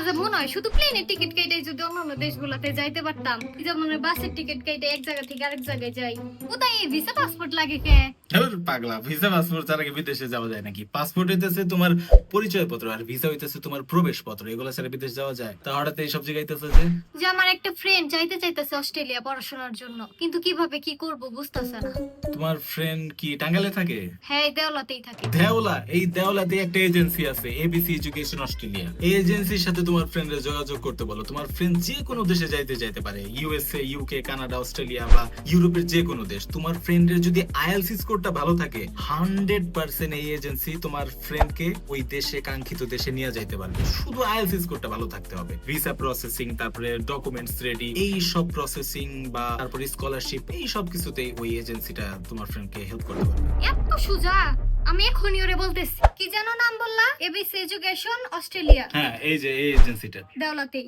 মাঝে মনে হয় শুধু প্লেনের টিকিট কেটে যদি অন্যান্য দেশগুলোতে যাইতে পারতাম, যেমন বাসের টিকিট কেটে এক জায়গা থেকে আরেক জায়গায় যাই, কোথায় এই ভিসা পাসপোর্ট লাগে কে? পাগলা, ভিসা পাসপোর্ট ছাড়া কি বিদেশে যাওয়া যায় নাকি? পাসপোর্ট হইতেছে তোমার পরিচয় পত্র, আর ভিসা হইতেছে তোমার প্রবেশ পত্র। এগুলো ছাড়া বিদেশ যাওয়া যায়? তা হঠাৎ এই সব জায়গাইতেছে যে? যে আমার একটা ফ্রেন্ড চাইতেছে অস্ট্রেলিয়া পড়াশোনার জন্য, কিন্তু কিভাবে কি করব বুঝতেছে না। তোমার ফ্রেন্ড কি টাঙ্গাইলে থাকে? হ্যাঁ, এই দেওলাতেই থাকে। দেওলা? এই দেওলাতে একটা এজেন্সি আছে, এবিসি এডুকেশন অস্ট্রেলিয়া। এই এজেন্সির সাথে তোমার ফ্রেন্ডের যোগাযোগ করতে বলো। তোমার ফ্রেন্ড যে কোনো দেশে যাইতে পারে, ইউএসএ, ইউকে, কানাডা, অস্ট্রেলিয়া বা ইউরোপের যে কোনো দেশ। তোমার ফ্রেন্ডের যদি আইএলটিএস স্কোরটা ভালো থাকে, 100% এই এজেন্সি তোমার ফ্রেন্ডকে ওই দেশে, কাঙ্ক্ষিত দেশে নিয়ে যাইতে পারবে। শুধু আইএলটিএস স্কোরটা ভালো থাকতে হবে। ভিসা প্রসেসিং, তারপরে ডকুমেন্টস রেডি, এই সব প্রসেসিং বা তারপরে স্কলারশিপ, এই সব কিছুতেই ওই এজেন্সিটা তোমার ফ্রেন্ডকে হেল্প করতে পারবে। এত সোজা? আমি এখনই ওরে বলতেছি। কি যেন নাম বললা? ABC education Australia. হ্যাঁ, এই যে এই এজেন্সিটা। দেওলাতেই।